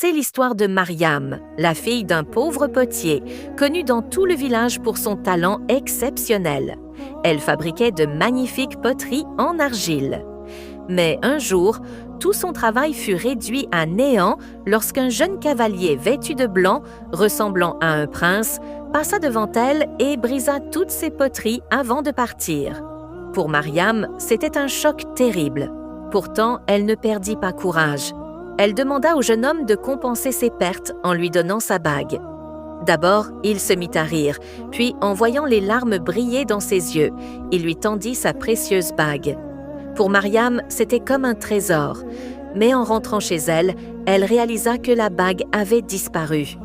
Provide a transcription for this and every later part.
c'est l'histoire de Mariam, la fille d'un pauvre potier, connue dans tout le village pour son talent exceptionnel. Elle fabriquait de magnifiques poteries en argile. Mais un jour, tout son travail fut réduit à néant lorsqu'un jeune cavalier vêtu de blanc, ressemblant à un prince, passa devant elle et brisa toutes ses poteries avant de partir. Pour Mariam, c'était un choc terrible. Pourtant, elle ne perdit pas courage. Elle demanda au jeune homme de compenser ses pertes en lui donnant sa bague. D'abord, il se mit à rire, puis en voyant les larmes briller dans ses yeux, il lui tendit sa précieuse bague. Pour Mariam, c'était comme un trésor, mais en rentrant chez elle, elle réalisa que la bague avait disparu.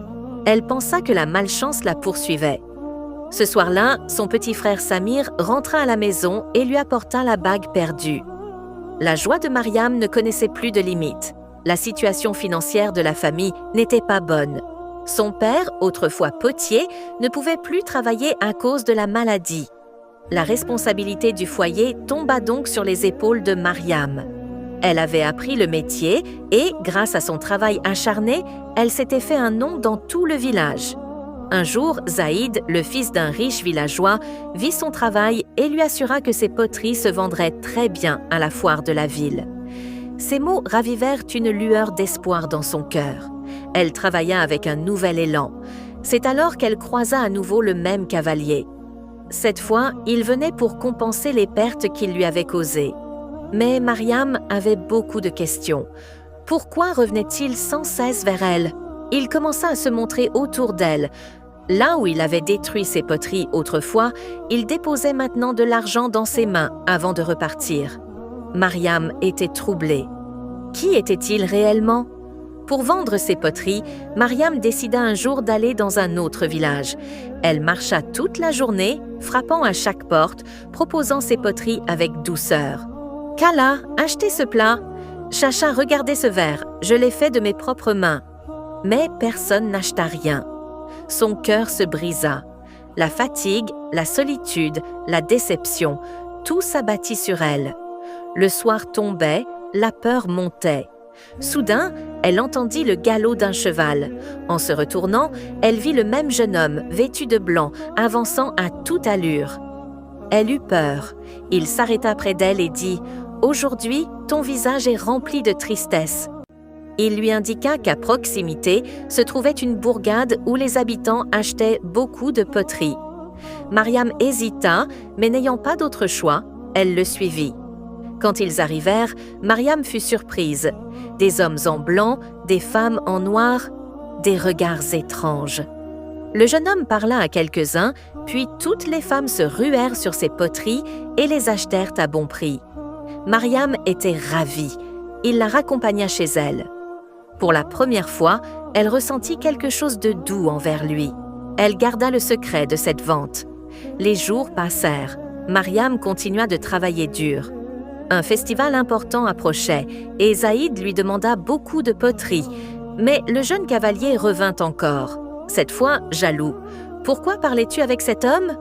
Elle pensa que la malchance la poursuivait. Ce soir-là, son petit frère Samir rentra à la maison et lui apporta la bague perdue. La joie de Mariam ne connaissait plus de limites. La situation financière de la famille n'était pas bonne. Son père, autrefois potier, ne pouvait plus travailler à cause de la maladie. La responsabilité du foyer tomba donc sur les épaules de Mariam. Elle avait appris le métier et, grâce à son travail acharné, elle s'était fait un nom dans tout le village. Un jour, Zaïd, le fils d'un riche villageois, vit son travail et lui assura que ses poteries se vendraient très bien à la foire de la ville. Ces mots ravivèrent une lueur d'espoir dans son cœur. Elle travailla avec un nouvel élan. C'est alors qu'elle croisa à nouveau le même cavalier. Cette fois, il venait pour compenser les pertes qu'il lui avait causées. Mais Mariam avait beaucoup de questions. Pourquoi revenait-il sans cesse vers elle? Il commença à se montrer autour d'elle. Là où il avait détruit ses poteries autrefois, il déposait maintenant de l'argent dans ses mains avant de repartir. Mariam était troublée. Qui était-il réellement? Pour vendre ses poteries, Mariam décida un jour d'aller dans un autre village. Elle marcha toute la journée, frappant à chaque porte, proposant ses poteries avec douceur. « Kala, achetez ce plat. Chacha, regardez ce verre. Je l'ai fait de mes propres mains. » Mais personne n'acheta rien. Son cœur se brisa. La fatigue, la solitude, la déception, tout s'abattit sur elle. Le soir tombait, la peur montait. Soudain, elle entendit le galop d'un cheval. En se retournant, elle vit le même jeune homme, vêtu de blanc, avançant à toute allure. Elle eut peur. Il s'arrêta près d'elle et dit « Aujourd'hui, ton visage est rempli de tristesse. » Il lui indiqua qu'à proximité se trouvait une bourgade où les habitants achetaient beaucoup de poteries. Mariam hésita, mais n'ayant pas d'autre choix, elle le suivit. Quand ils arrivèrent, Mariam fut surprise. Des hommes en blanc, des femmes en noir, des regards étranges. Le jeune homme parla à quelques-uns, puis toutes les femmes se ruèrent sur ses poteries et les achetèrent à bon prix. Mariam était ravie. Il la raccompagna chez elle. Pour la première fois, elle ressentit quelque chose de doux envers lui. Elle garda le secret de cette vente. Les jours passèrent. Mariam continua de travailler dur. Un festival important approchait et Zaïd lui demanda beaucoup de poteries. Mais le jeune cavalier revint encore, cette fois jaloux. « Pourquoi parlais-tu avec cet homme ?»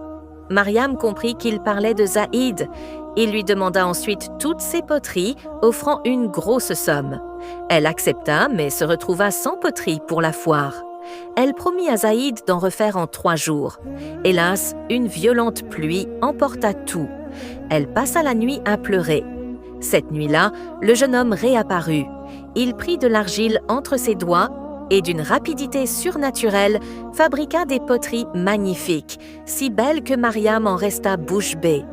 Mariam comprit qu'il parlait de Zaïd. Il lui demanda ensuite toutes ses poteries, offrant une grosse somme. Elle accepta, mais se retrouva sans poterie pour la foire. Elle promit à Zaïd d'en refaire en 3 jours. Hélas, une violente pluie emporta tout. Elle passa la nuit à pleurer. Cette nuit-là, le jeune homme réapparut. Il prit de l'argile entre ses doigts et d'une rapidité surnaturelle fabriqua des poteries magnifiques, si belles que Mariam en resta bouche bée.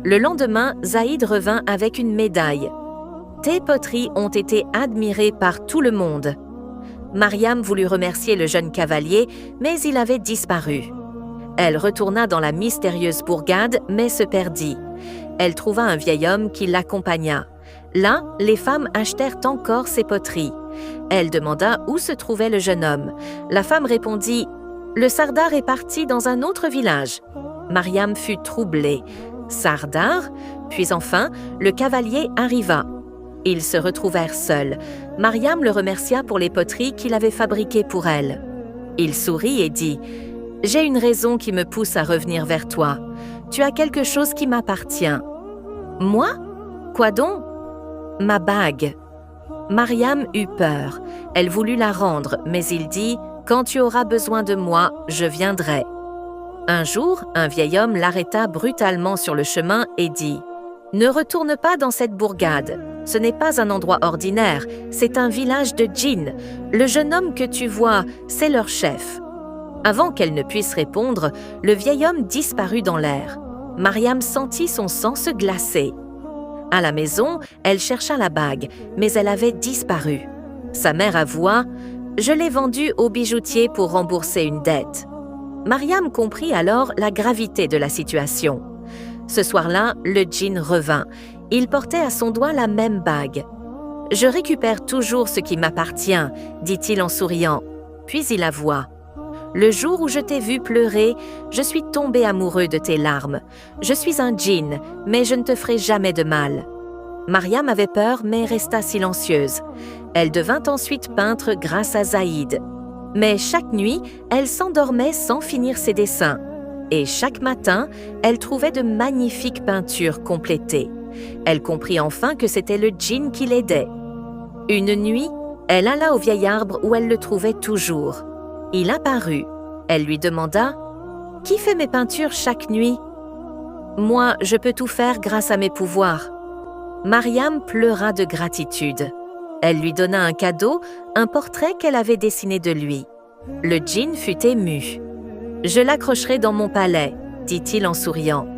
Le lendemain, Zaïd revint avec une médaille. « Tes poteries ont été admirées par tout le monde. » Mariam voulut remercier le jeune cavalier, mais il avait disparu. Elle retourna dans la mystérieuse bourgade, mais se perdit. Elle trouva un vieil homme qui l'accompagna. Là, les femmes achetèrent encore ses poteries. Elle demanda où se trouvait le jeune homme. La femme répondit « Le Sardar est parti dans un autre village. » Mariam fut troublée. « Sardar ?» Puis enfin, le cavalier arriva. Ils se retrouvèrent seuls. Mariam le remercia pour les poteries qu'il avait fabriquées pour elle. Il sourit et dit « J'ai une raison qui me pousse à revenir vers toi. Tu as quelque chose qui m'appartient. » « Moi? Quoi donc? » « Ma bague. » Mariam eut peur. Elle voulut la rendre, mais il dit « Quand tu auras besoin de moi, je viendrai. » Un jour, un vieil homme l'arrêta brutalement sur le chemin et dit « Ne retourne pas dans cette bourgade. Ce n'est pas un endroit ordinaire, c'est un village de djinns. Le jeune homme que tu vois, c'est leur chef. » Avant qu'elle ne puisse répondre, le vieil homme disparut dans l'air. Mariam sentit son sang se glacer. À la maison, elle chercha la bague, mais elle avait disparu. Sa mère avoua « Je l'ai vendue au bijoutier pour rembourser une dette. » Mariam comprit alors la gravité de la situation. Ce soir-là, le djinn revint. Il portait à son doigt la même bague. « Je récupère toujours ce qui m'appartient, » dit-il en souriant. Puis il avoua. « Le jour où je t'ai vu pleurer, je suis tombé amoureux de tes larmes. Je suis un djinn, mais je ne te ferai jamais de mal. » Mariam avait peur, mais resta silencieuse. Elle devint ensuite peintre grâce à Zaïd. Mais chaque nuit, elle s'endormait sans finir ses dessins. Et chaque matin, elle trouvait de magnifiques peintures complétées. Elle comprit enfin que c'était le djinn qui l'aidait. Une nuit, elle alla au vieil arbre où elle le trouvait toujours. Il apparut. Elle lui demanda « Qui fait mes peintures chaque nuit ?»« Moi, je peux tout faire grâce à mes pouvoirs. » Mariam pleura de gratitude. Elle lui donna un cadeau, un portrait qu'elle avait dessiné de lui. Le djinn fut ému. « Je l'accrocherai dans mon palais, » dit-il en souriant.